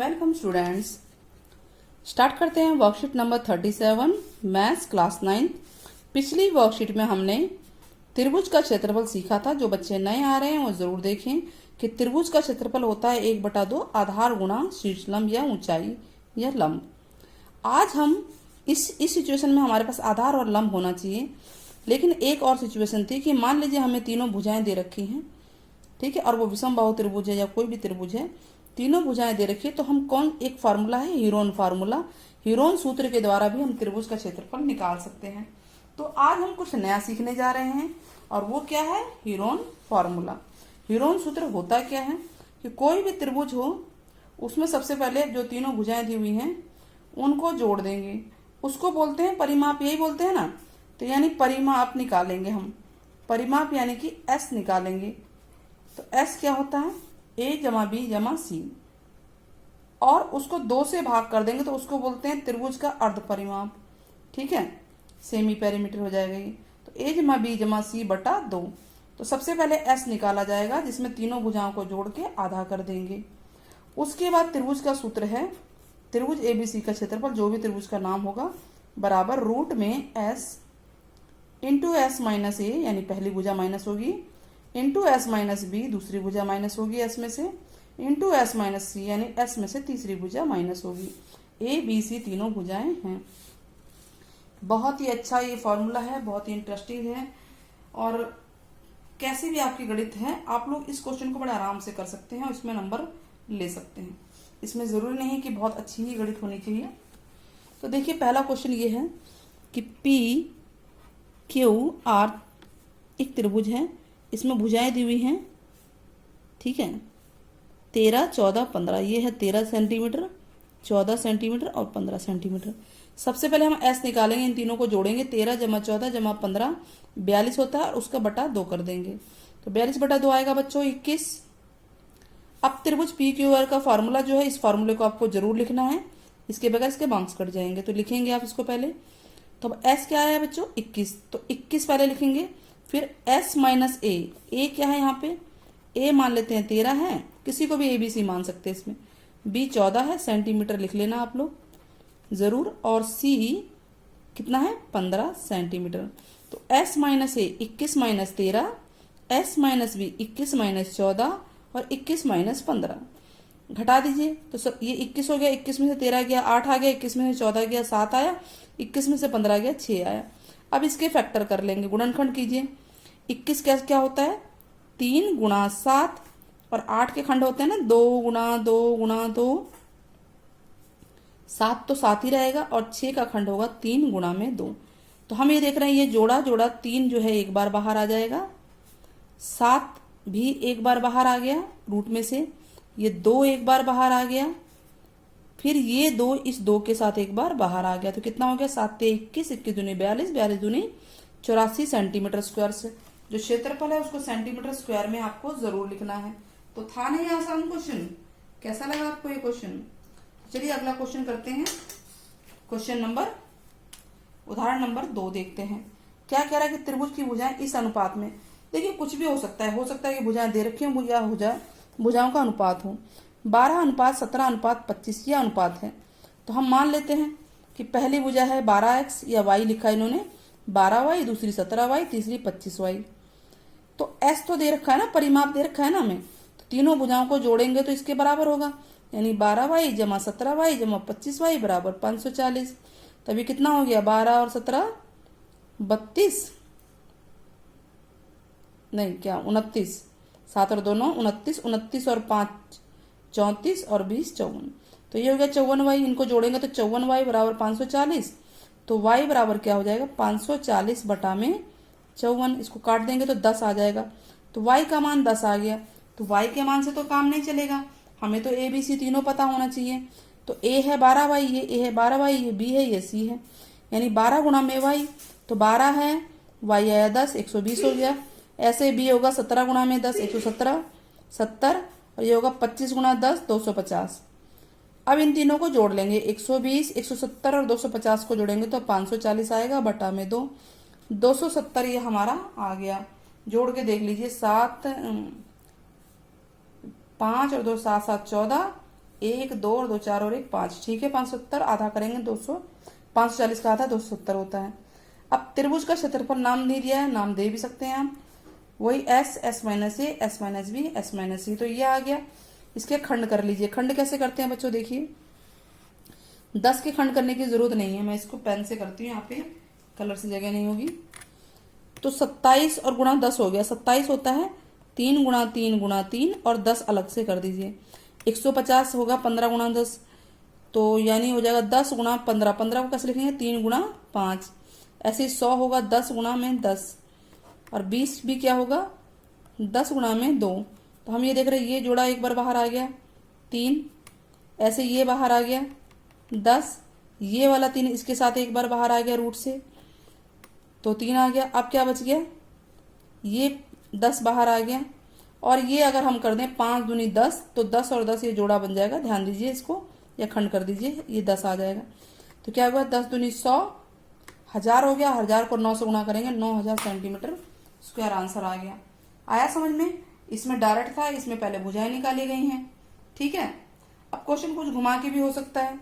Welcome students. Start करते हैं worksheet number 37 maths class 9। पिछली वर्कशीट में हमने त्रिभुज का क्षेत्रफल सीखा था। जो बच्चे नए आ रहे हैं वो जरूर देखें कि त्रिभुज का क्षेत्रफल होता है 1/2 आधार गुणा शीर्ष लंब या ऊंचाई या लंब। आज हम इस सिचुएशन में हमारे पास आधार और लंब होना चाहिए, लेकिन एक और सिचुएशन थी कि मान लीजिए हमें तीनों भुजाएं दे रखी हैं, ठीक है, और वो विषम बाहु त्रिभुज है या कोई भी त्रिभुज है, तीनों भुजाएं दे रखी है। तो हम कौन, एक फार्मूला है हीरोन फार्मूला, हीरोन सूत्र के द्वारा भी हम त्रिभुज का क्षेत्रफल निकाल सकते हैं। तो आज हम कुछ नया सीखने जा रहे हैं और वो क्या है, हीरोन फार्मूला। हीरोन सूत्र होता क्या है कि कोई भी त्रिभुज हो उसमें सबसे पहले जो तीनों भुजाएं दी हुई हैं उनको जोड़ देंगे, उसको बोलते हैं परिमाप, यही बोलते हैं ना। तो यानी परिमाप निकालेंगे हम, परिमाप यानी कि एस निकालेंगे। तो एस क्या होता है, ए जमा बी जमा सी, और उसको 2 से भाग कर देंगे तो उसको बोलते हैं त्रिभुज का अर्ध परिमाप, ठीक है, सेमी पेरीमीटर हो जाएगा ये। तो ए जमा बी जमा सी बटा 2। तो सबसे पहले एस निकाला जाएगा जिसमें तीनों भुजाओं को जोड़ के आधा कर देंगे। उसके बाद त्रिभुज का सूत्र है, त्रिभुज एबीसी का क्षेत्रफल, जो भी त्रिभुज का नाम होगा, बराबर रूट में एस इंटू एस माइनस ए, यानी पहली भुजा माइनस होगी, इंटू एस माइनस बी, दूसरी भुजा माइनस होगी एस में से, इंटू एस माइनस सी, यानी एस में से तीसरी भुजा माइनस होगी। ए बी सी तीनों भुजाएं हैं। बहुत ही अच्छा ये फॉर्मूला है, बहुत ही इंटरेस्टिंग है, और कैसे भी आपकी गणित है आप लोग इस क्वेश्चन को बड़े आराम से कर सकते हैं और इसमें नंबर ले सकते हैं। इसमें जरूरी नहीं कि बहुत अच्छी ही गणित होनी चाहिए। तो देखिए पहला क्वेश्चन ये है कि पी क्यू आर एक त्रिभुज है, इसमें भुजाएं दी हुई हैं, ठीक है, 13, 14, 15। ये है 13 सेंटीमीटर, 14 सेंटीमीटर और 15 सेंटीमीटर। सबसे पहले हम एस निकालेंगे, इन तीनों को जोड़ेंगे, 13 जमा 14 जमा 15 42 होता है, और उसका बटा 2 कर देंगे। तो 42 बटा 2 आएगा बच्चों 21। अब त्रिभुज पी क्यू आर का फॉर्मूला जो है, इस फॉर्मूले को आपको जरूर लिखना है, इसके बगैर इसके मार्क्स कट जाएंगे। तो लिखेंगे आप इसको पहले। तो अब एस क्या आया बच्चों 21, तो 21 पहले लिखेंगे, फिर s माइनस ए क्या है यहाँ पे, a मान लेते हैं 13 है, किसी को भी ए बी सी मान सकते हैं इसमें, b 14 है, सेंटीमीटर लिख लेना आप लोग जरूर, और c कितना है 15 सेंटीमीटर। तो s minus a 21 minus 13, s minus b 21 minus 14 और 21 माइनस 15 घटा दीजिए। तो सब ये 21 हो गया, 21 में से 13 गया 8 आ गया, 21 में से 14 गया 7 आया, 21 में से 15 गया 6 आया। अब इसके फैक्टर कर लेंगे, गुणनखंड कीजिए। 21 क्या होता है 3 गुणा 7, और 8 के खंड होते हैं ना 2 गुणा 2 गुणा 2, 7 तो 7 ही रहेगा, और 6 का खंड होगा 3 गुणा में 2। तो हम ये देख रहे हैं ये जोड़ा 3 जो है एक बार बाहर आ जाएगा, 7 भी एक बार बाहर आ गया रूट में से, ये 2 एक बार बाहर आ गया, फिर ये 2 इस 2 के साथ एक बार बाहर आ गया। तो कितना हो गया 7 ते 21, 21 दूनी 42, 42 दूनी 84 सेंटीमीटर स्क्वायर। से जो क्षेत्रफल है उसको सेंटीमीटर स्क्वायर में आपको जरूर लिखना है। तो था नहीं आसान क्वेश्चन, कैसा लगा आपको ये क्वेश्चन। चलिए अगला क्वेश्चन करते हैं। क्वेश्चन नंबर, उदाहरण नंबर 2 देखते हैं। क्या कह रहा है कि त्रिभुज की भुजाएं इस अनुपात में, देखिए कुछ भी हो सकता है कि भुजाएं दे रखी हो या भुजाओं का अनुपात हो, 12:17:25 ये अनुपात है। तो हम मान लेते हैं कि पहली भुजा है 12x या y लिखा है इन्होंने 12y, दूसरी 17y, तीसरी 25y। तो s तो दे रखा है ना, परिमाप दे रखा है ना हमें, तो तीनों भुजाओं को जोड़ेंगे तो इसके बराबर होगा, यानी 12y जमा 17y जमा 25y बराबर 540। तभी कितना हो गया 12 और 17 32, नहीं क्या 29, 7 और 2 9 29, 29 और 5 34 और 20 54। तो ये हो गया 54y, इनको जोड़ेंगे तो 54y बराबर 540। तो y बराबर क्या हो जाएगा 540 बटा में 54, इसको काट देंगे तो 10 आ जाएगा। तो y का मान 10 आ गया। तो y के मान से तो काम नहीं चलेगा, हमें तो ए बी सी तीनों पता होना चाहिए। तो a है 12y, ये a है 12y, ये b है, ये c है, यानी 12 गुणा में y, तो 12 है, y आया 10, 120 हो गया। ऐसे b होगा 17 गुणा में 10, 117 70, और ये होगा 25 गुणा 10 250। अब इन तीनों को जोड़ लेंगे, 120, 170 और 250 को जोड़ेंगे तो 540 आएगा बटा में 2, 270 ये हमारा आ गया। जोड़ के देख लीजिए, 7 5 और 2 7 7 14, 1 2 और 2 4 और 1 5, ठीक है 570, आधा करेंगे 200, 540 का आधा 270 होता है। अब त्रिभुज का क्षेत्रफल नाम नहीं दिया है, नाम दे भी सकते हैं आप, वही S, S minus A, S minus B, S minus C, तो ये आ गया। इसके खंड कर लीजिए। खंड कैसे करते हैं बच्चों, देखिए 10 के खंड करने की जरूरत नहीं है, मैं इसको पेन से करती हूँ, यहाँ पे कलर से जगह नहीं होगी। तो 27 और गुणा 10 हो गया, 27 होता है 3 गुणा 3 गुणा 3 और 10 अलग से कर दीजिए। 150 होगा 15 गुणा 10, तो यानी हो जाएगा 10 गुणा 15, 15 को कैसे लिखेंगे 3 गुणा 5। ऐसे 100 होगा 10 गुणा में 10, और 20 भी क्या होगा 10 गुणा में 2। तो हम ये देख रहे हैं, ये जोड़ा एक बार बाहर आ गया 3, ऐसे ये बाहर आ गया 10, ये वाला 3 इसके साथ एक बार बाहर आ गया रूट से, तो 3 आ गया। अब क्या बच गया, ये 10 बाहर आ गया, और ये अगर हम कर दें 5 दूनी 10, तो 10 और 10 ये जोड़ा बन जाएगा, ध्यान दीजिए इसको, या खंड कर दीजिए, ये 10 आ जाएगा। तो क्या हुआ 10 दूनी 100, 1000 हो गया, 1000 को 9 से गुणा करेंगे, 9000 सेंटीमीटर स्क्वायर आंसर आ गया। आया समझ में, इसमें डायरेक्ट था, इसमें पहले भुजाएं निकाली गई हैं, ठीक है। अब क्वेश्चन कुछ घुमा के भी हो सकता है,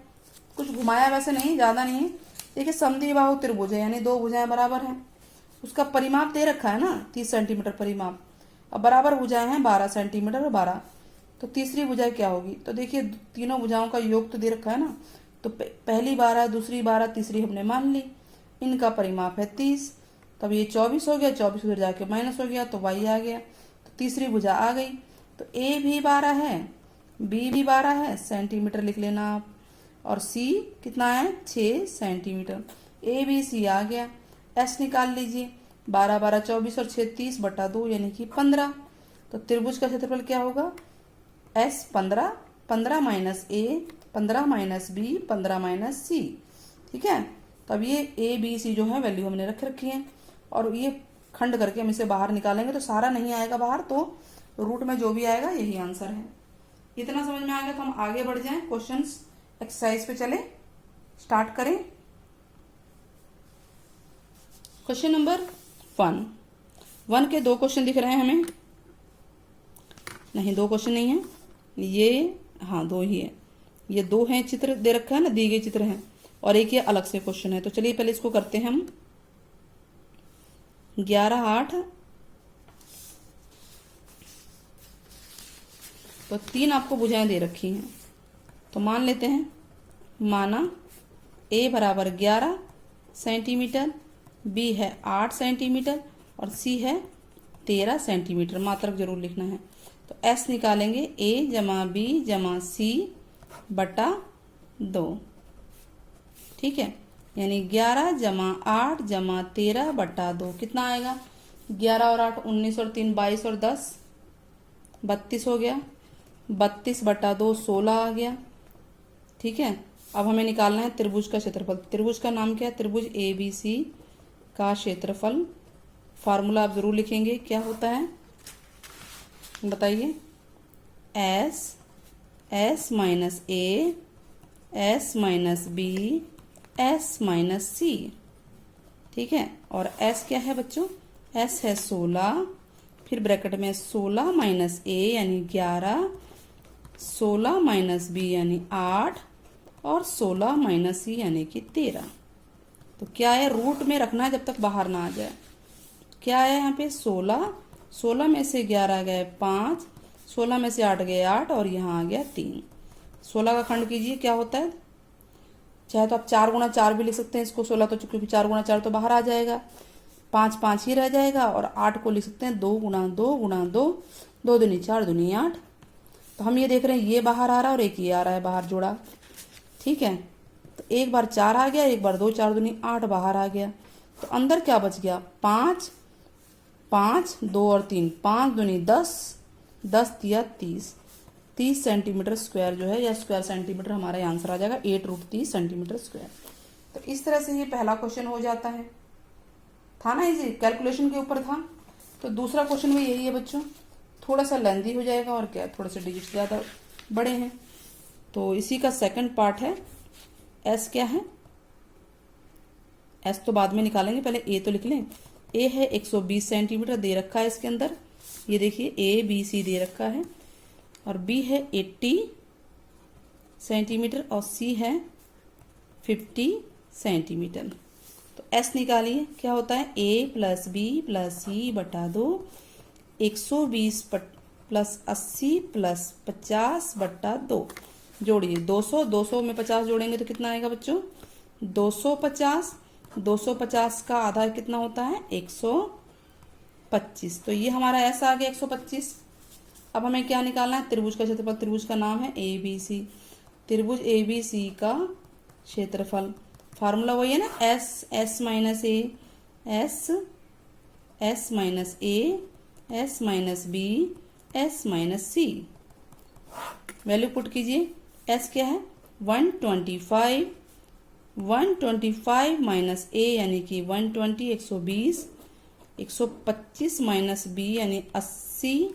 कुछ घुमाया वैसे नहीं, ज्यादा नहीं है। देखिए समद्विबाहु त्रिभुज है, यानी 2 भुजाएं बराबर हैं, उसका परिमाप दे रखा है ना 30 सेंटीमीटर परिमाप। अब बराबर भुजाएं हैं 12 सेंटीमीटर और 12, तो तीसरी भुजा क्या होगी, तो देखिए तीनों भुजाओं का योग तो दे रखा है ना, तो पहली 12, दूसरी 12, तीसरी हमने मान ली, इनका परिमाप है 30, तब ये 24 हो गया, 24 उधर जाके माइनस हो गया, तो y आ गया, तो तीसरी भुजा आ गई। तो a भी 12 है, b भी 12 है, सेंटीमीटर लिख लेना आप, और c कितना है 6 सेंटीमीटर, a b c आ गया। s निकाल लीजिए, 12 12 24 और 6 30 बटा 2 यानी कि 15। तो त्रिभुज का क्षेत्रफल क्या होगा, s 15, 15 minus a, 15 minus b, 15 minus c, ठीक है। तब ये a b c जो है वैल्यू हमने रख रखी है, और ये खंड करके हम इसे बाहर निकालेंगे, तो सारा नहीं आएगा बाहर, तो रूट में जो भी आएगा यही आंसर है। इतना समझ में आ गया, तो हम आगे बढ़ जाएं, क्वेश्चंस एक्सरसाइज पे चले, स्टार्ट करें। क्वेश्चन नंबर 1 के 2 क्वेश्चन दिख रहे हैं हमें, नहीं 2 क्वेश्चन नहीं है ये, हाँ 2 ही है, ये 2 हैं, चित्र दे रखा है ना, दिए गए चित्र हैं, और एक ये अलग से क्वेश्चन है। तो चलिए पहले इसको करते हैं हम। 11 8, तो 3 आपको भुजाएं दे रखी हैं, तो मान लेते हैं, माना a बराबर 11 सेंटीमीटर, b है 8 सेंटीमीटर और c है 13 सेंटीमीटर, मात्रक जरूर लिखना है। तो s निकालेंगे a जमा b जमा c बटा 2, ठीक है, यानी 11 जमा 8 जमा 13 बटा 2 कितना आएगा, 11 और 8 19 और 3 22 और 10 32 हो गया, 32 बटा 2 16 आ गया, ठीक है। अब हमें निकालना है त्रिभुज का क्षेत्रफल। त्रिभुज का नाम क्या है, त्रिभुज ABC का क्षेत्रफल, फार्मूला आप जरूर लिखेंगे, क्या होता है बताइए, S minus A, S minus B, S minus C, ठीक है। और S क्या है बच्चों, S है 16, फिर ब्रैकेट में 16 माइनस A यानी 11, 16 माइनस B यानी 8 और 16 माइनस C यानी कि 13। तो क्या है, रूट में रखना है जब तक बाहर ना आ जाए। क्या है यहाँ पे 16, 16 में से 11 गए 5, 16 में से 8 गए 8 और यहाँ आ गया 3। 16 का खंड कीजिए, क्या होता है, चाहे तो आप 4 गुणा 4 भी लिख सकते हैं इसको, 16 तो क्योंकि 4 गुणा 4 तो बाहर आ जाएगा, 5 5 ही रह जाएगा, और 8 को लिख सकते हैं 2 गुणा 2 गुणा 2, 2 दूनी 4 दूनी 8। तो हम ये देख रहे हैं ये बाहर आ रहा है और एक ये आ रहा है बाहर जोड़ा, ठीक है। तो एक बार 4 आ गया, एक बार 2, 4 दूनी 8 बाहर आ गया, तो अंदर क्या बच गया 5, 5 2 और 3, 5 दूनी 10, 10 दिया 30, 30 सेंटीमीटर स्क्वायर जो है, या स्क्वायर सेंटीमीटर हमारा आंसर आ जाएगा 8√30 सेंटीमीटर स्क्वायर। तो इस तरह से ये पहला क्वेश्चन हो जाता है, था ना इजी, कैलकुलेशन के ऊपर था। तो दूसरा क्वेश्चन भी यही है बच्चों, थोड़ा सा लेंथी हो जाएगा, और क्या थोड़े से डिजिट ज़्यादा बड़े हैं, तो इसी का सेकंड पार्ट है। एस क्या है, एस तो बाद में निकालेंगे, पहले ए तो लिख लें। ए है 120 सेंटीमीटर दे रखा है इसके अंदर, ये देखिए A B C दे रखा है, और B है 80 सेंटीमीटर और सी है 50 सेंटीमीटर। तो एस निकालिए, क्या होता है ए प्लस बी प्लस सी बटा 2, 120 प्लस 80 प्लस 50 बटा 2। जोड़िए 200, 200 में 50 जोड़ेंगे तो कितना आएगा बच्चों 250। 250 का आधा कितना होता है 125। तो ये हमारा एस आ गया 125। अब हमें क्या निकालना है, त्रिभुज का क्षेत्रफल। त्रिभुज का नाम है ए बी सी। त्रिभुज ए बी सी का क्षेत्रफल, फार्मूला वही है ना, S minus A, S minus A, S minus B, S minus C. Value put कीजिए। एस क्या है 125, 125 माइनस ए यानी कि 120 120, 125 माइनस बी यानी 80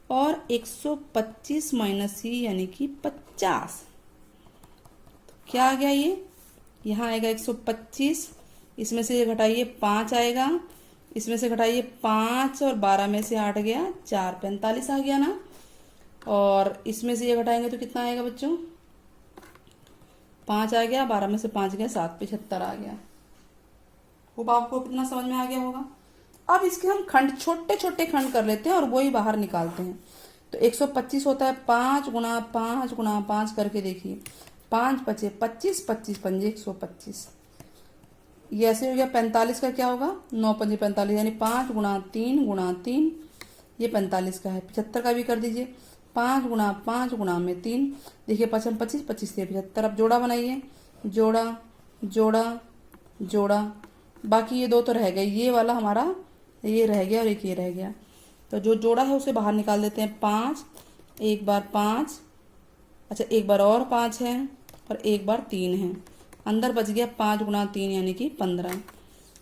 और 125 माइनस सी यानी कि 50। तो क्या आ गया ये, यहाँ आएगा 125, इसमें से ये घटाइए 5 आएगा, इसमें से घटाइए 5 और 12 में से 8 गया 4, 45 आ गया ना। और इसमें से ये घटाएंगे तो कितना आएगा बच्चों 5 आ गया, 12 में से 5 गया 7, 75 आ गया। वो आपको कितना समझ में आ गया होगा। अब इसके हम खंड, छोटे छोटे खंड कर लेते हैं और वो ही बाहर निकालते हैं। तो 125 होता है 5 गुणा 5 गुणा 5 करके देखिए, 5 पचे 25, 25 पंजे 125। ये ऐसे हो गया। 45 का क्या होगा 9 पंजे 45 यानी 5 गुणा 3 गुणा 3, ये 45 का है। 75 का भी कर दीजिए, 5 गुणा 5 गुणा में 3, देखिए 5 25, 25 से 75। अब जोड़ा बनाइए, जोड़ा जोड़ा जोड़ा, बाकी ये दो तो रह गए, ये वाला हमारा ये रह गया और एक ये रह गया। तो जो जोड़ा है उसे बाहर निकाल देते हैं। 5 एक बार 5, अच्छा एक बार और 5 है और एक बार 3 है, अंदर बच गया 5 गुणा 3 यानी कि 15।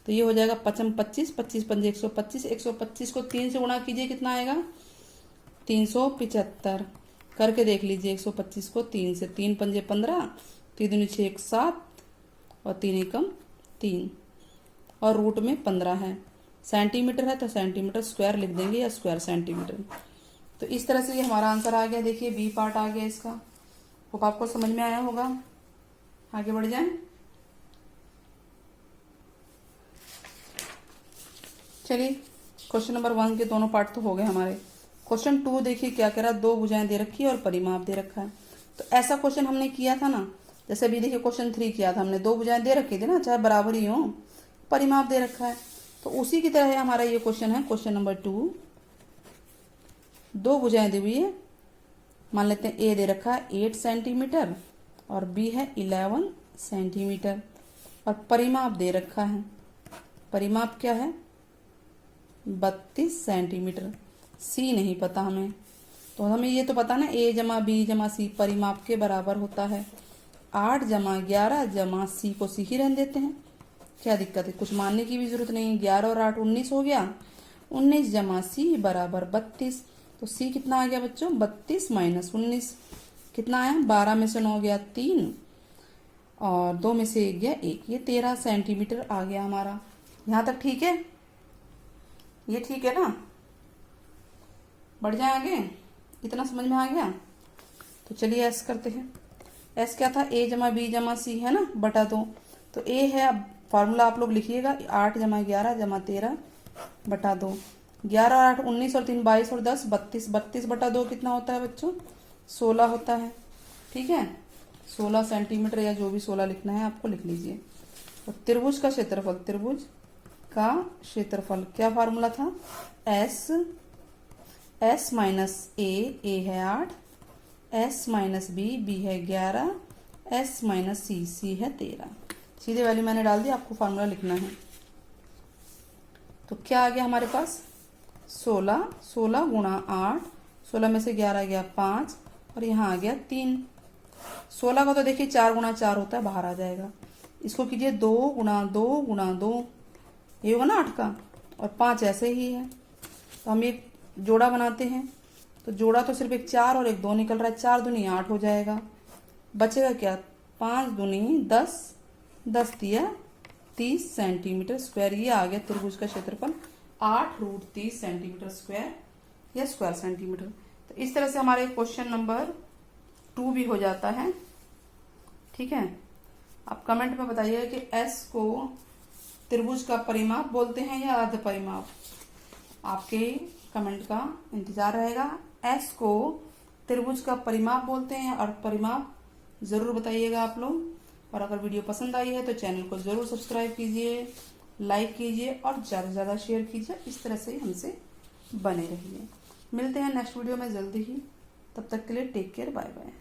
तो ये हो जाएगा 5 25, 25 पंजे 125, 125 को 3 से गुणा कीजिए कितना आएगा 375। करके देख लीजिए 125 को 3 से, 3 पंजे 15, 3 दूनी 6 7 और 3 एकम 3 और रूट में 15 है। सेंटीमीटर है तो सेंटीमीटर स्क्वायर लिख देंगे या स्क्वायर सेंटीमीटर। तो इस तरह से ये हमारा आंसर आ गया। देखिए बी पार्ट आ गया इसका। होप आपको समझ में आया होगा। आगे बढ़ जाएं। चलिए क्वेश्चन नंबर 1 के दोनों पार्ट तो हो गए हमारे। क्वेश्चन 2 देखिए क्या कह रहा है, 2 भुजाएं दे रखी है और परिमाप दे रखा है। तो ऐसा क्वेश्चन हमने किया था ना, जैसे अभी देखिए क्वेश्चन 3 किया था हमने, 2 भुजाएं दे रखी थी ना, चाहे बराबर ही हो, परिमाप दे रखा है। तो उसी की तरह हमारा ये क्वेश्चन है, क्वेश्चन नंबर 2। 2 भुजाएं दी हुई है, मान लेते हैं ए दे रखा है 8 सेंटीमीटर और बी है 11 सेंटीमीटर और परिमाप दे रखा है, परिमाप क्या है 32 सेंटीमीटर। सी नहीं पता हमें, तो हमें ये तो पता ना ए जमा बी जमा सी परिमाप के बराबर होता है। 8 जमा 11 जमा सी को सी ही रहने देते हैं, क्या दिक्कत है, कुछ मानने की भी जरूरत नहीं। 11 और 8 19 हो गया, 19 जमा सी बराबर 32। तो सी कितना आ गया बच्चों 32 माइनस 19 कितना आया, 12 में से 9 गया 3 और 2 में से 1 गया 1, ये 13 सेंटीमीटर आ गया हमारा। यहाँ तक ठीक है, ये ठीक है ना। बढ़ जाए आगे, इतना समझ में आ गया। तो चलिए एस करते हैं। एस क्या था ए जमा बी जमा सी है ना बटा 2। तो ए है, अब फार्मूला आप लोग लिखिएगा 8 जमा 11 जमा 13 बटा 2। 11 और 8 19 और 3 22 और 10 32, 32 बटा 2 कितना होता है बच्चों 16 होता है। ठीक है 16 सेंटीमीटर या जो भी 16 लिखना है आपको लिख लीजिए। तो त्रिभुज का क्षेत्रफल, त्रिभुज का क्षेत्रफल क्या फार्मूला था एस माइनस ए है 8, एस माइनस बी है 11, एस माइनस सी है 13। सीधे वैल्यू मैंने डाल दी, आपको फार्मूला लिखना है। तो क्या आ गया हमारे पास 16, 16 गुणा 8, 16 में से 11 गया 5 और यहाँ आ गया 3। 16 का तो देखिए 4 गुणा 4 होता है, बाहर आ जाएगा। इसको कीजिए 2 गुणा 2 गुणा 2, ये होगा ना 8 का, और 5 ऐसे ही है। तो हम एक जोड़ा बनाते हैं। तो जोड़ा तो सिर्फ एक 4 और एक 2 निकल रहा है, 4 दूनी 8 हो जाएगा। बचेगा क्या 5 दूनी 10, 10 दिया 30 सेंटीमीटर स्क्वायर। ये आ गया त्रिभुज का क्षेत्रफल 8√30 सेंटीमीटर स्क्वायर या स्क्वायर सेंटीमीटर। तो इस तरह से हमारे क्वेश्चन नंबर 2 भी हो जाता है। ठीक है। आप कमेंट में बताइएगा कि एस को त्रिभुज का परिमाप बोलते हैं या अर्ध परिमाप। आपके कमेंट का इंतजार रहेगा। एस को त्रिभुज का परिमाप बोलते हैं या अर्ध परिमाप, जरूर बताइएगा आप लोग। और अगर वीडियो पसंद आई है तो चैनल को जरूर सब्सक्राइब कीजिए, लाइक कीजिए और ज़्यादा से ज़्यादा शेयर कीजिए। इस तरह से हमसे बने रहिए। मिलते हैं नेक्स्ट वीडियो में जल्दी ही। तब तक के लिए टेक केयर, बाय बाय।